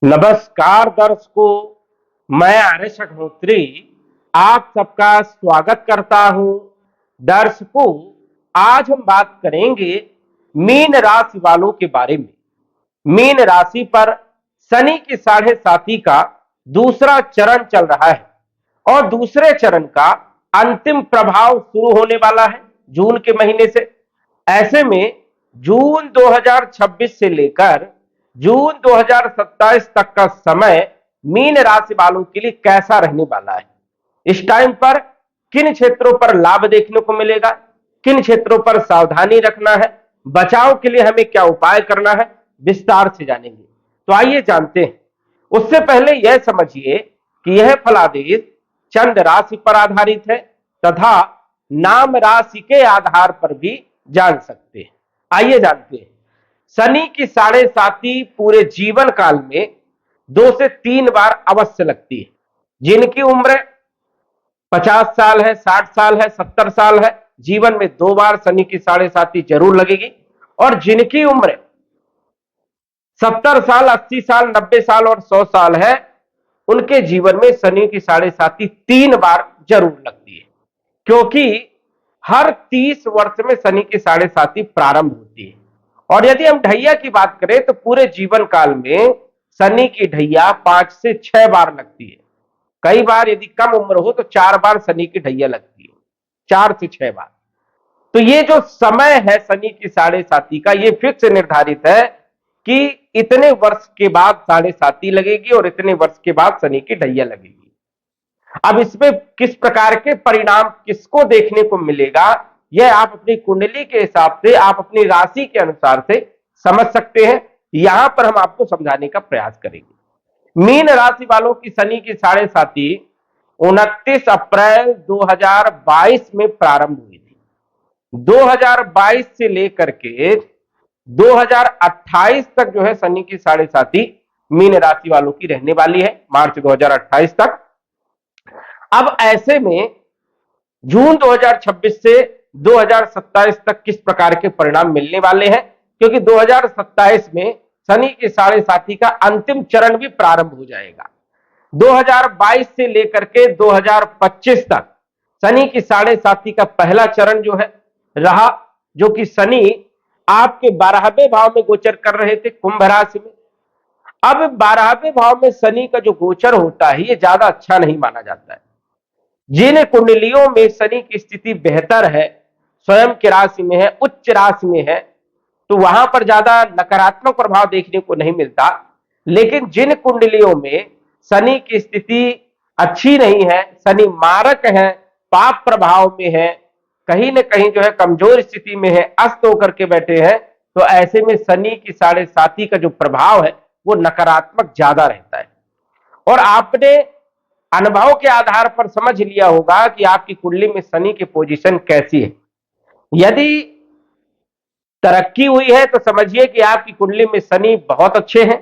नमस्कार दर्शकों, मैं आर्यश अग्निहोत्री आप सबका स्वागत करता हूं। दर्शकों, आज हम बात करेंगे मीन राशि वालों के बारे में। मीन राशि पर शनि की 7.5 का दूसरा चरण चल रहा है और दूसरे चरण का अंतिम प्रभाव शुरू होने वाला है जून के महीने से। ऐसे में जून 2026 से लेकर जून 2027 तक का समय मीन राशि वालों के लिए कैसा रहने वाला है, इस टाइम पर किन क्षेत्रों पर लाभ देखने को मिलेगा, किन क्षेत्रों पर सावधानी रखना है, बचाव के लिए हमें क्या उपाय करना है, विस्तार से जानेंगे। तो आइए जानते हैं। उससे पहले यह समझिए कि यह फलादेश चंद्र राशि पर आधारित है तथा नाम राशि के आधार पर भी जान सकते हैं। आइए जानते हैं। शनि की 7.5 पूरे जीवन काल में 2 से 3 बार अवश्य लगती है। जिनकी उम्र 50 साल है, 60 साल है, 70 साल है, जीवन में 2 बार शनि की 7.5 जरूर लगेगी। और जिनकी उम्र 70 साल, 80 साल, 90 साल और 100 साल है, उनके जीवन में शनि की 7.5 3 बार जरूर लगती है, क्योंकि हर 30 वर्ष में शनि की 7.5 प्रारंभ होती है। और यदि हम ढैया की बात करें तो पूरे जीवन काल में शनि की ढैया 5 से 6 बार लगती है। कई बार यदि कम उम्र हो तो 4 बार शनि की ढैया लगती है, 4 से 6 बार। तो ये जो समय है शनि की 7.5 का, ये फिक्स निर्धारित है कि इतने वर्ष के बाद 7.5 लगेगी और इतने वर्ष के बाद शनि की ढैया लगेगी। अब इसमें किस प्रकार के परिणाम किसको देखने को मिलेगा, यह आप अपनी कुंडली के हिसाब से, आप अपनी राशि के अनुसार से समझ सकते हैं। यहां पर हम आपको समझाने का प्रयास करेंगे। मीन राशि वालों की शनि की 7.5 29 अप्रैल 2022 में प्रारंभ हुई थी। 2022 से लेकर के 2028 तक जो है शनि की 7.5 मीन राशि वालों की रहने वाली है, मार्च 2028 तक। अब ऐसे में जून 2026 से 2027 तक किस प्रकार के परिणाम मिलने वाले हैं, क्योंकि 2027 में शनि की 7.5 का अंतिम चरण भी प्रारंभ हो जाएगा। 2022 से लेकर के 2025 तक शनि की 7.5 का पहला चरण जो है रहा, जो कि शनि आपके 12वें भाव में गोचर कर रहे थे, कुंभ राशि में। अब 12वें भाव में शनि का जो गोचर होता है ये ज्यादा अच्छा नहीं माना जाता है। जिन कुंडलियों में शनि की स्थिति बेहतर है, स्वयं की राशि में है, उच्च राशि में है, तो वहां पर ज्यादा नकारात्मक प्रभाव देखने को नहीं मिलता। लेकिन जिन कुंडलियों में शनि की स्थिति अच्छी नहीं है, शनि मारक है, पाप प्रभाव में है, कहीं ना कहीं जो है कमजोर स्थिति में है, अस्त होकर के बैठे हैं, तो ऐसे में शनि की 7.5 का जो प्रभाव है वो नकारात्मक ज्यादा रहता है। और आपने अनुभव के आधार पर समझ लिया होगा कि आपकी कुंडली में शनि की पोजीशन कैसी है। यदि तरक्की हुई है तो समझिए कि आपकी कुंडली में शनि बहुत अच्छे हैं,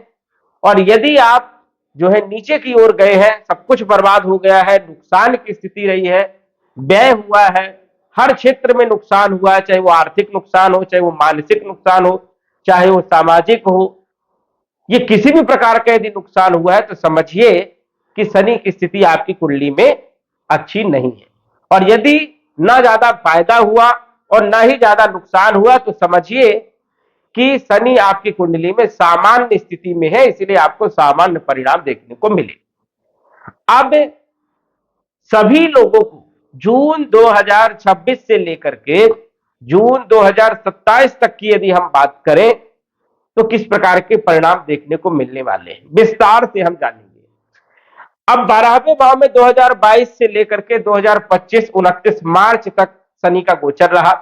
और यदि आप जो है नीचे की ओर गए हैं, सब कुछ बर्बाद हो गया है, नुकसान की स्थिति रही है, व्यय हुआ है, हर क्षेत्र में नुकसान हुआ है, चाहे वो आर्थिक नुकसान हो, चाहे वो मानसिक नुकसान हो, चाहे वो सामाजिक हो, ये किसी भी प्रकार का यदि नुकसान हुआ है तो समझिए कि शनि की स्थिति आपकी कुंडली में अच्छी नहीं है। और यदि ना ज्यादा फायदा हुआ और ना ही ज्यादा नुकसान हुआ तो समझिए कि शनि आपकी कुंडली में सामान्य स्थिति में है, इसलिए आपको सामान्य परिणाम देखने को मिले। अब सभी लोगों को जून 2026 से लेकर के जून 2027 तक की यदि हम बात करें तो किस प्रकार के परिणाम देखने को मिलने वाले हैं, विस्तार से हम जानेंगे। अब 12वें भाव में 2022 से लेकर के 2025 29 मार्च तक शनि का गोचर रहा,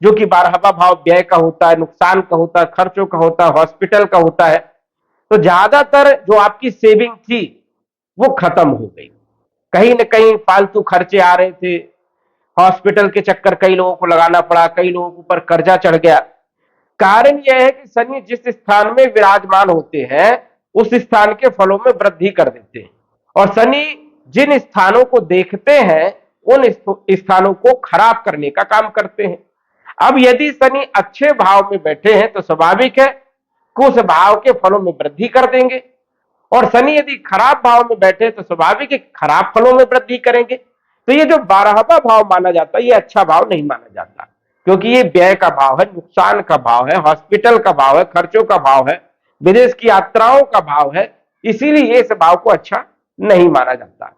जो कि 12वां भाव व्यय का होता है, नुकसान का होता है, खर्चों का होता है, हॉस्पिटल का होता है। तो ज्यादातर जो आपकी सेविंग थी वो खत्म हो गई। कहीं ना कहीं फालतू खर्चे आ रहे थे, हॉस्पिटल के चक्कर कई लोगों को लगाना पड़ा, कई लोगों के ऊपर कर्जा चढ़ गया। कारण यह है कि शनि जिस स्थान में विराजमान होते हैं उस स्थान के फलों में वृद्धि कर देते हैं, और शनि जिन स्थानों को देखते हैं उन स्थानों को खराब करने का काम करते हैं। अब यदि शनि अच्छे भाव में बैठे हैं तो स्वाभाविक है कि उस भाव के फलों में वृद्धि कर देंगे, और शनि यदि खराब भाव में बैठे तो स्वाभाविक है खराब फलों में वृद्धि करेंगे। तो ये जो 12वां भाव माना जाता है ये अच्छा भाव नहीं माना जाता, क्योंकि ये व्यय का भाव है, नुकसान का भाव है, हॉस्पिटल का भाव है, खर्चों का भाव है, विदेश की यात्राओं का भाव है, इसीलिए इस भाव को अच्छा नहीं माना जाता।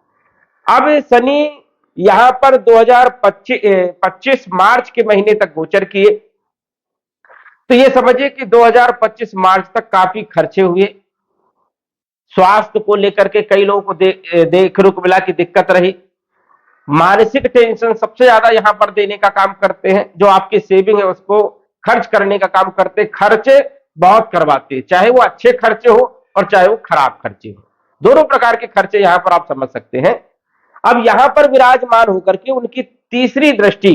अब शनि यहां पर 2025 मार्च के महीने तक गोचर किए, तो ये समझिए कि 2025 मार्च तक काफी खर्चे हुए। स्वास्थ्य को लेकर के कई लोगों को देख रुक मिला की दिक्कत रही। मानसिक टेंशन सबसे ज्यादा यहां पर देने का काम करते हैं, जो आपकी सेविंग है उसको खर्च करने का काम करते हैं, खर्चे बहुत करवाते हैं, चाहे वो अच्छे खर्चे हो और चाहे वो खराब खर्चे हो, दोनों प्रकार के खर्चे यहां पर आप समझ सकते हैं। अब यहां पर विराजमान होकर के उनकी तीसरी दृष्टि,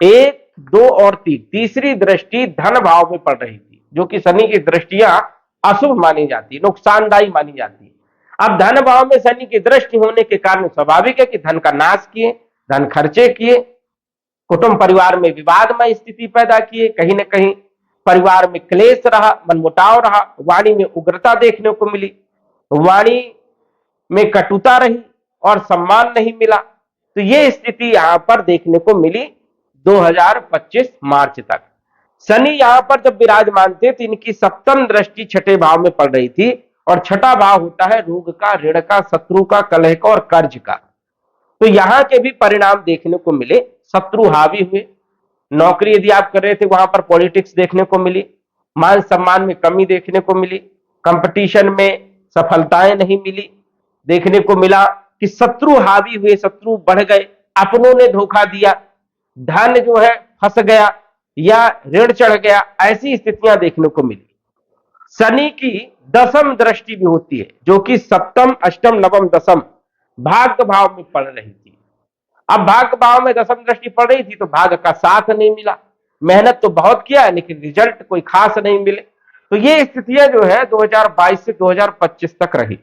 1, 2 और 3, तीसरी दृष्टि धन भाव में पड़ रही थी, जो कि शनि की दृष्टियां अशुभ मानी जाती, नुकसानदायी मानी जाती। अब धन भाव में शनि की दृष्टि होने के कारण स्वाभाविक है कि धन का नाश किए, धन खर्चे किए, कुटुंब परिवार में विवादमय स्थिति पैदा किए, कहीं ना कहीं परिवार में क्लेश रहा, मनमुटाव रहा, वाणी में उग्रता देखने को मिली, वाणी में कटुता रही और सम्मान नहीं मिला। तो ये स्थिति यहां पर देखने को मिली 2025 मार्च तक। शनि यहां पर जब विराजमान थे तो इनकी सप्तम दृष्टि छठे भाव में पड़ रही थी, और छठा भाव होता है रोग का, ऋण का, शत्रु का, कलह का और कर्ज का। तो यहां के भी परिणाम देखने को मिले, शत्रु हावी हुए, नौकरी यदि आप कर रहे थे वहां पर पॉलिटिक्स देखने को मिली, मान सम्मान में कमी देखने को मिली, कंपटीशन में सफलताएं नहीं मिली, देखने को मिला कि शत्रु हावी हुए, शत्रु बढ़ गए, अपनों ने धोखा दिया, धन जो है फंस गया या ऋण चढ़ गया, ऐसी स्थितियां देखने को मिली। शनि की दसम दृष्टि भी होती है, जो कि सप्तम, अष्टम, नवम, दसम भाग्य भाव में पड़ रही थी। अब भाग्य भाव में दसम दृष्टि पड़ रही थी तो भाग्य का साथ नहीं मिला, मेहनत तो बहुत किया लेकिन रिजल्ट कोई खास नहीं मिले। तो ये स्थितियां जो है 2022 से 2025 तक रही।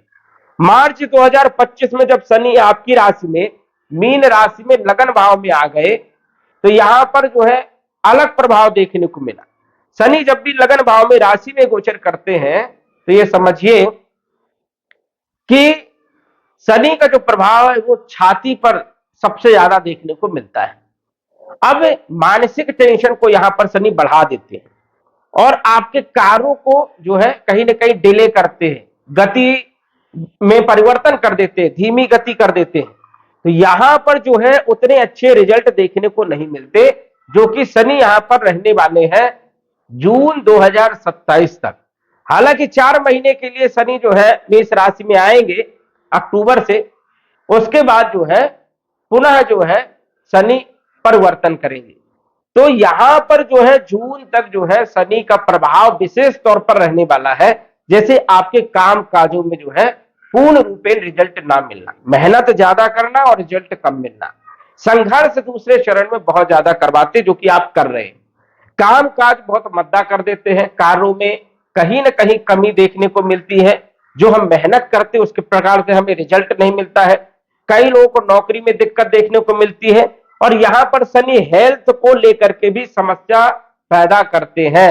मार्च 2025 में जब शनि आपकी राशि में, मीन राशि में लगन भाव में आ गए, तो यहां पर जो है अलग प्रभाव देखने को मिला। शनि जब भी लगन भाव में राशि में गोचर करते हैं तो ये समझिए कि शनि का जो प्रभाव है वो छाती पर सबसे ज्यादा देखने को मिलता है। अब मानसिक टेंशन को यहां पर शनि बढ़ा देते हैं और आपके कार्यों को जो है कहीं ना कहीं डिले करते हैं, गति में परिवर्तन कर देते हैं, धीमी गति कर देते हैं। तो यहां पर जो है उतने अच्छे रिजल्ट देखने को नहीं मिलते, जो कि शनि यहां पर रहने वाले हैं जून 2027 तक। हालांकि 4 महीने के लिए शनि जो है मेष राशि में आएंगे अक्टूबर से, उसके बाद जो है पुनः जो है शनि परिवर्तन करेंगे। तो यहां पर जो है जून तक जो है शनि का प्रभाव विशेष तौर पर रहने वाला है, जैसे आपके काम काजों में जो है पूर्ण रूपेण रिजल्ट ना मिलना, मेहनत ज्यादा करना और रिजल्ट कम मिलना, संघर्ष दूसरे चरण में बहुत ज्यादा करवाते जो कि आप कर रहे हैं, काम काज बहुत मद्दा कर देते हैं, कार्यों में कहीं ना कहीं कमी देखने को मिलती है, जो हम मेहनत करते हैं उसके प्रकार से हमें रिजल्ट नहीं मिलता है, कई लोगों को नौकरी में दिक्कत देखने को मिलती है। और यहां पर शनि हेल्थ को लेकर के भी समस्या पैदा करते हैं।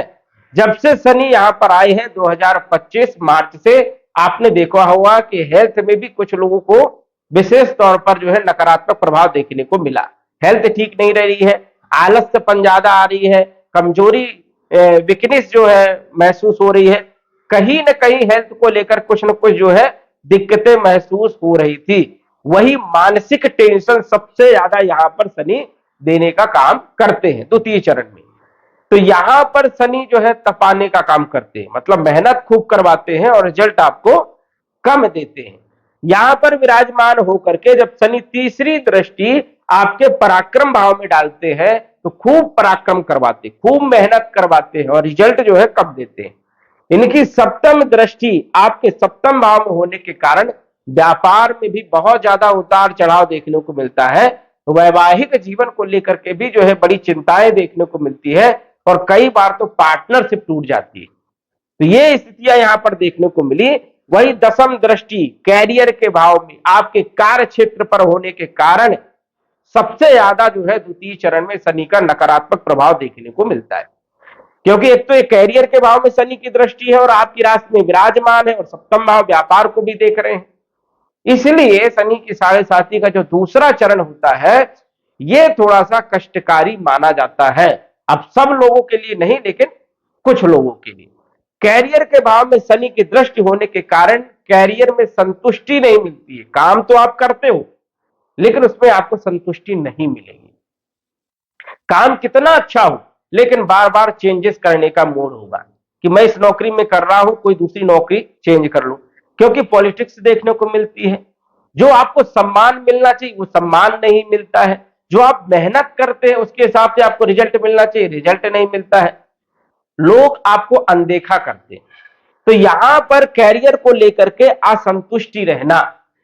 जब से शनि यहां पर आए हैं 2025 मार्च से, आपने देखा होगा कि हेल्थ में भी कुछ लोगों को विशेष तौर पर जो है नकारात्मक प्रभाव देखने को मिला, हेल्थ ठीक नहीं रह रही है, आलस्यपन ज्यादा आ रही है, कमजोरी, वीकनेस जो है महसूस हो रही है, कहीं ना कहीं हेल्थ को लेकर कुछ न कुछ जो है दिक्कतें महसूस हो रही थी। वही मानसिक टेंशन सबसे ज्यादा यहां पर शनि देने का काम करते हैं द्वितीय चरण में। तो यहां पर शनि जो है तपाने का काम करते हैं, मतलब मेहनत खूब करवाते हैं और रिजल्ट आपको कम देते हैं। यहां पर विराजमान होकर के जब शनि तीसरी दृष्टि आपके पराक्रम भाव में डालते हैं तो खूब पराक्रम करवाते, खूब मेहनत करवाते हैं और रिजल्ट जो है कम देते हैं। इनकी सप्तम दृष्टि आपके सप्तम भाव में होने के कारण व्यापार में भी बहुत ज्यादा उतार चढ़ाव देखने को मिलता है, वैवाहिक जीवन को लेकर के भी जो है बड़ी चिंताएं देखने को मिलती है और कई बार तो पार्टनरशिप टूट जाती है। तो ये स्थितियां यहां पर देखने को मिली। वही दसम दृष्टि कैरियर के भाव में आपके कार्य क्षेत्र पर होने के कारण सबसे ज्यादा जो है द्वितीय चरण में शनि का नकारात्मक प्रभाव देखने को मिलता है। क्योंकि एक तो एक कैरियर के भाव में शनि की दृष्टि है और आपकी राशि में विराजमान है और सप्तम भाव व्यापार को भी देख रहे हैं। इसलिए शनि की साढ़े साथी का जो दूसरा चरण होता है ये थोड़ा सा कष्टकारी माना जाता है। अब सब लोगों के लिए नहीं, लेकिन कुछ लोगों के लिए। कैरियर के भाव में शनि की दृष्टि होने के कारण कैरियर में संतुष्टि नहीं मिलती है। काम तो आप करते हो लेकिन उसमें आपको संतुष्टि नहीं मिलेगी। काम कितना अच्छा हो लेकिन बार बार चेंजेस करने का मूड होगा कि मैं इस नौकरी में कर रहा हूं, कोई दूसरी नौकरी चेंज कर लूं, क्योंकि पॉलिटिक्स देखने को मिलती है। जो आपको सम्मान मिलना चाहिए वो सम्मान नहीं मिलता है। जो आप मेहनत करते हैं उसके हिसाब से आपको रिजल्ट मिलना चाहिए, रिजल्ट नहीं मिलता है। लोग आपको अनदेखा करते हैं। तो यहां पर कैरियर को लेकर के असंतुष्टि रहना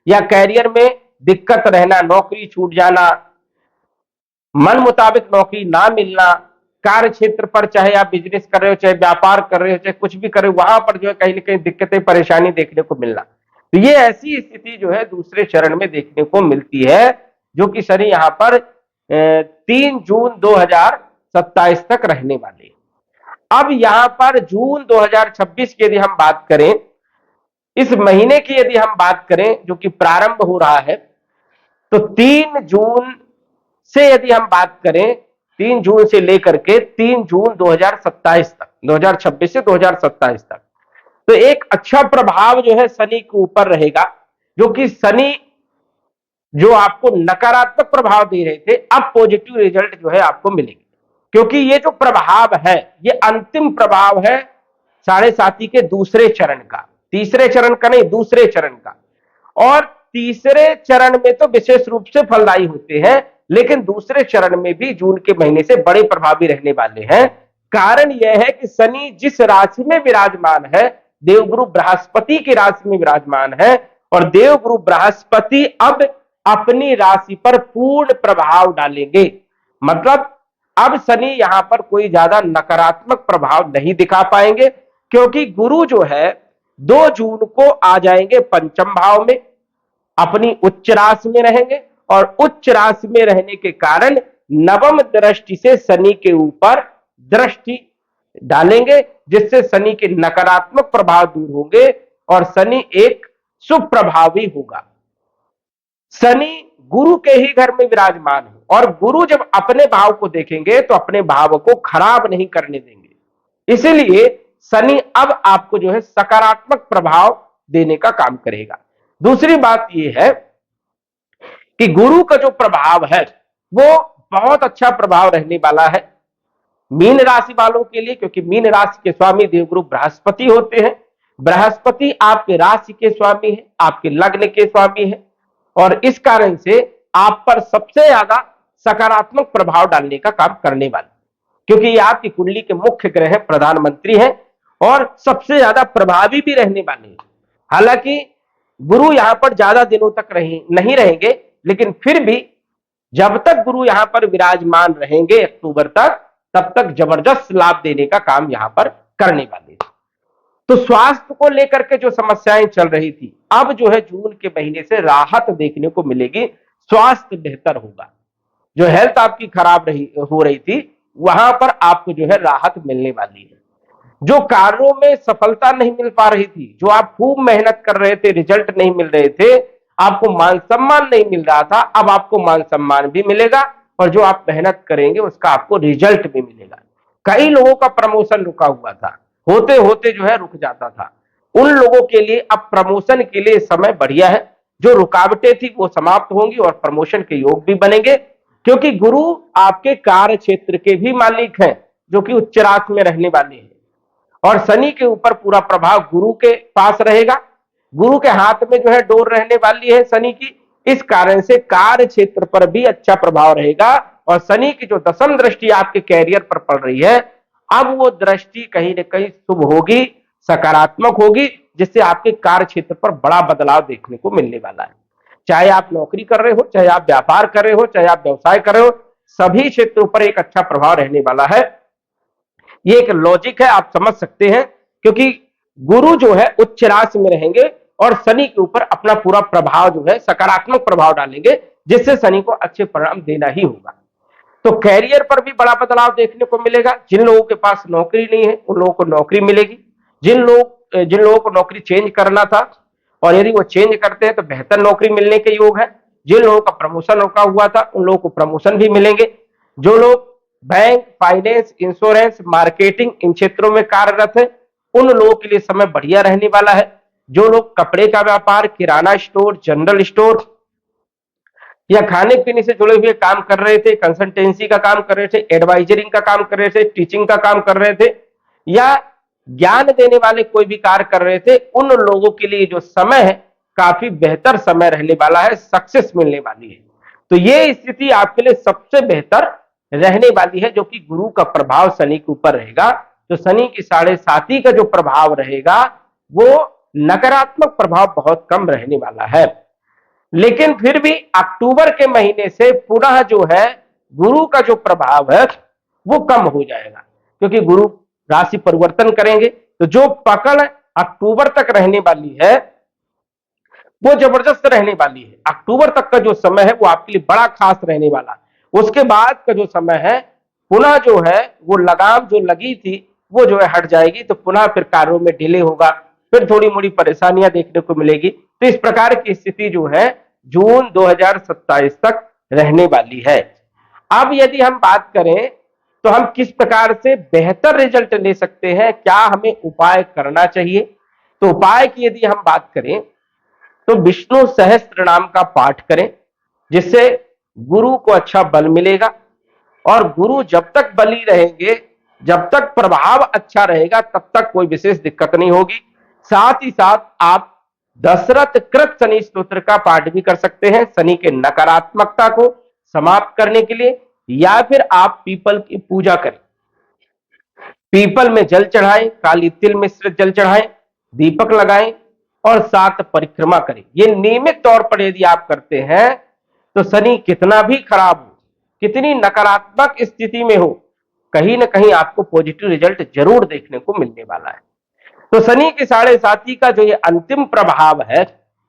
या कैरियर में दिक्कत रहना, नौकरी छूट जाना, मन मुताबिक नौकरी ना मिलना, कार्य क्षेत्र पर चाहे आप बिजनेस कर रहे हो, चाहे व्यापार कर रहे हो, चाहे कुछ भी कर रहे हो, वहां पर जो है कहीं ना कहीं दिक्कतें परेशानी देखने को मिलना। तो ये ऐसी स्थिति जो है दूसरे चरण में देखने को मिलती है जो कि शनि यहां पर 3 जून 2027 तक रहने वाले हैं। अब यहां पर जून 2026 की यदि हम बात करें, इस महीने की यदि हम बात करें जो कि प्रारंभ हो रहा है, तो 3 जून से यदि हम बात करें, 3 जून से लेकर के 3 जून 2027 तक, 2026 से 2027 तक, तो एक अच्छा प्रभाव जो है शनि के ऊपर रहेगा। जो कि शनि जो आपको नकारात्मक प्रभाव दे रहे थे, अब पॉजिटिव रिजल्ट जो है आपको मिलेंगे। क्योंकि ये जो प्रभाव है ये अंतिम प्रभाव है साढ़े साथी के दूसरे चरण का, तीसरे चरण का नहीं, दूसरे चरण का। और तीसरे चरण में तो विशेष रूप से फलदायी होते हैं, लेकिन दूसरे चरण में भी जून के महीने से बड़े प्रभावी रहने वाले हैं। कारण यह है कि शनि जिस राशि में विराजमान है, देवगुरु बृहस्पति की राशि में विराजमान है, और देवगुरु बृहस्पति अब अपनी राशि पर पूर्ण प्रभाव डालेंगे। मतलब अब शनि यहां पर कोई ज्यादा नकारात्मक प्रभाव नहीं दिखा पाएंगे, क्योंकि गुरु जो है 2 जून को आ जाएंगे पंचम भाव में, अपनी उच्च राशि में रहेंगे, और उच्च राशि में रहने के कारण नवम दृष्टि से शनि के ऊपर दृष्टि डालेंगे, जिससे शनि के नकारात्मक प्रभाव दूर होंगे और शनि एक शुभ प्रभावी होगा। शनि गुरु के ही घर में विराजमान है, और गुरु जब अपने भाव को देखेंगे तो अपने भाव को खराब नहीं करने देंगे। इसलिए शनि अब आपको जो है सकारात्मक प्रभाव देने का काम करेगा। दूसरी बात यह है कि गुरु का जो प्रभाव है वो बहुत अच्छा प्रभाव रहने वाला है मीन राशि वालों के लिए, क्योंकि मीन राशि के स्वामी देवगुरु बृहस्पति होते हैं। बृहस्पति आपके राशि के स्वामी है, आपके लग्न के स्वामी है, और इस कारण से आप पर सबसे ज्यादा सकारात्मक प्रभाव डालने का काम करने वाले, क्योंकि ये आपकी कुंडली के मुख्य ग्रह है, प्रधानमंत्री है, और सबसे ज्यादा प्रभावी भी रहने वाले हैं। हालांकि गुरु यहां पर ज्यादा दिनों तक नहीं रहेंगे, लेकिन फिर भी जब तक गुरु यहां पर विराजमान रहेंगे अक्टूबर तक, तब तक जबरदस्त लाभ देने का काम यहां पर करने वाले हैं। तो स्वास्थ्य को लेकर के जो समस्याएं चल रही थी, अब जो है जून के महीने से राहत देखने को मिलेगी, स्वास्थ्य बेहतर होगा। जो हेल्थ आपकी खराब हो रही थी, वहां पर आपको जो है राहत मिलने वाली है। जो कार्यों में सफलता नहीं मिल पा रही थी, जो आप खूब मेहनत कर रहे थे, रिजल्ट नहीं मिल रहे थे, आपको मान सम्मान नहीं मिल रहा था, अब आपको मान सम्मान भी मिलेगा, और जो आप मेहनत करेंगे उसका आपको रिजल्ट भी मिलेगा। कई लोगों का प्रमोशन रुका हुआ था, होते होते जो है रुक जाता था, उन लोगों के लिए अब प्रमोशन के लिए समय बढ़िया है। जो रुकावटें थी वो समाप्त होंगी और प्रमोशन के योग भी बनेंगे, क्योंकि गुरु आपके कार्य क्षेत्र के भी मालिक हैं, जो कि उच्च राशि में रहने वाले हैं, और शनि के ऊपर पूरा प्रभाव गुरु के पास रहेगा। गुरु के हाथ में जो है डोर रहने वाली है शनि की, इस कारण से कार्य क्षेत्र पर भी अच्छा प्रभाव रहेगा। और शनि की जो दसम दृष्टि आपके कैरियर पर पड़ रही है, अब वो दृष्टि कहीं ना कहीं शुभ होगी, सकारात्मक होगी, जिससे आपके कार्य क्षेत्र पर बड़ा बदलाव देखने को मिलने वाला है। चाहे आप नौकरी कर रहे हो, चाहे आप व्यापार कर रहे हो, चाहे आप व्यवसाय कर रहे हो, सभी क्षेत्रों पर एक अच्छा प्रभाव रहने वाला है। ये एक लॉजिक है, आप समझ सकते हैं, क्योंकि गुरु जो है उच्च राशि में रहेंगे और शनि के ऊपर अपना पूरा प्रभाव जो है सकारात्मक प्रभाव डालेंगे, जिससे शनि को अच्छे परिणाम देना ही होगा। तो कैरियर पर भी बड़ा बदलाव देखने को मिलेगा। जिन लोगों के पास नौकरी नहीं है उन लोगों को नौकरी मिलेगी। जिन लोगों को नौकरी चेंज करना था और यदि वो चेंज करते हैं तो बेहतर नौकरी मिलने के योग है। जिन लोगों का प्रमोशन रोका हुआ था उन लोगों को प्रमोशन भी मिलेंगे। जो लोग bank, finance, insurance, marketing in क्षेत्रों में कार्यरत है उन लोगों के लिए समय बढ़िया रहने वाला है। जो लोग कपड़े का व्यापार, किराना स्टोर, जनरल स्टोर या खाने पीने से जुड़े हुए काम कर रहे थे, कंसल्टेंसी का काम कर रहे थे, एडवाइजरिंग का काम कर रहे थे, टीचिंग का काम कर रहे थे या ज्ञान देने वाले कोई भी कार्य कर रहे थे, उन लोगों के लिए जो समय है काफी बेहतर समय रहने वाला है, सक्सेस मिलने वाली है। तो ये स्थिति आपके लिए सबसे बेहतर रहने वाली है, जो कि गुरु का प्रभाव शनि के ऊपर रहेगा। तो शनि की 7.5 का जो प्रभाव रहेगा वो नकारात्मक प्रभाव बहुत कम रहने वाला है। लेकिन फिर भी अक्टूबर के महीने से पुनः जो है गुरु का जो प्रभाव है वो कम हो जाएगा, क्योंकि गुरु राशि परिवर्तन करेंगे। तो जो पकड़ अक्टूबर तक रहने वाली है वो जबरदस्त रहने वाली है। अक्टूबर तक का जो समय है वो आपके लिए बड़ा खास रहने वाला है। उसके बाद का जो समय है पुनः जो है वो लगाम जो लगी थी वो जो है हट जाएगी, तो पुनः फिर कार्यों में डिले होगा, फिर थोड़ी मोड़ी परेशानियां देखने को मिलेगी। तो इस प्रकार की स्थिति जो है जून 2027 तक रहने वाली है। अब यदि हम बात करें तो हम किस प्रकार से बेहतर रिजल्ट ले सकते हैं, क्या हमें उपाय करना चाहिए। तो उपाय की यदि हम बात करें तो विष्णु सहस्त्र नाम का पाठ करें, जिससे गुरु को अच्छा बल मिलेगा। और गुरु जब तक बली रहेंगे, जब तक प्रभाव अच्छा रहेगा, तब तक कोई विशेष दिक्कत नहीं होगी। साथ ही साथ आप दशरथ कृत शनि स्तोत्र का पाठ भी कर सकते हैं शनि के नकारात्मकता को समाप्त करने के लिए, या फिर आप पीपल की पूजा करें, पीपल में जल चढ़ाएं, काली तिल मिश्रित जल चढ़ाएं, दीपक लगाएं और 7 परिक्रमा करें। ये नियमित तौर पर यदि आप करते हैं तो शनि कितना भी खराब हो, कितनी नकारात्मक स्थिति में हो, कहीं ना कहीं आपको पॉजिटिव रिजल्ट जरूर देखने को मिलने वाला है। तो शनि की 7.5 का जो ये अंतिम प्रभाव है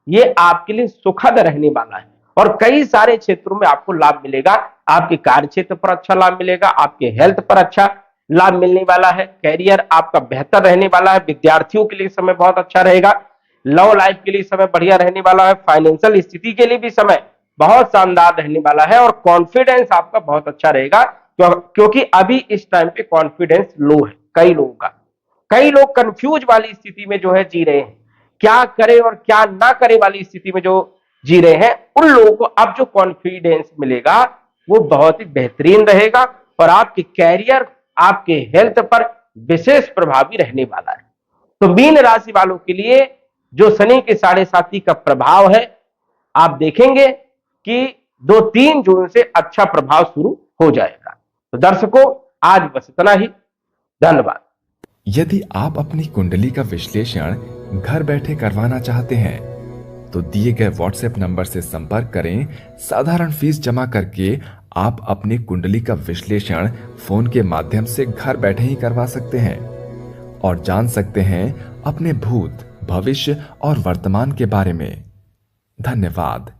ये आपके लिए सुखद रहने वाला है और कई सारे क्षेत्रों में आपको लाभ मिलेगा। आपके कार्य क्षेत्र पर अच्छा लाभ मिलेगा, आपके हेल्थ पर अच्छा लाभ मिलने वाला है, कैरियर आपका बेहतर रहने वाला है, विद्यार्थियों के लिए समय बहुत अच्छा रहेगा, लव लाइफ के लिए समय बढ़िया रहने वाला है, फाइनेंशियल स्थिति के लिए भी समय बहुत शानदार रहने वाला है और कॉन्फिडेंस आपका बहुत अच्छा रहेगा, क्योंकि अभी इस टाइम पे कॉन्फिडेंस लो है कई लोगों का। कई लोग कंफ्यूज वाली स्थिति में जो है जी रहे हैं, क्या करें और क्या ना करें वाली स्थिति में जो जी रहे हैं, उन लोगों को अब जो कॉन्फिडेंस मिलेगा वो बहुत ही बेहतरीन रहेगा और आपके कैरियर, आपके हेल्थ पर विशेष प्रभावी रहने वाला है। तो मीन राशि वालों के लिए जो शनि के 7.5 का प्रभाव है, आप देखेंगे कि 2-3 जून से अच्छा प्रभाव शुरू हो जाएगा। तो दर्शकों, आज बस इतना ही। धन्यवाद। यदि आप अपनी कुंडली का विश्लेषण घर बैठे करवाना चाहते हैं तो दिए गए व्हाट्सएप नंबर से संपर्क करें। साधारण फीस जमा करके आप अपनी कुंडली का विश्लेषण फोन के माध्यम से घर बैठे ही करवा सकते हैं और जान सकते हैं अपने भूत, भविष्य और वर्तमान के बारे में। धन्यवाद।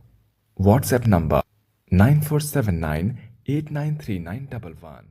WhatsApp number 9479893911।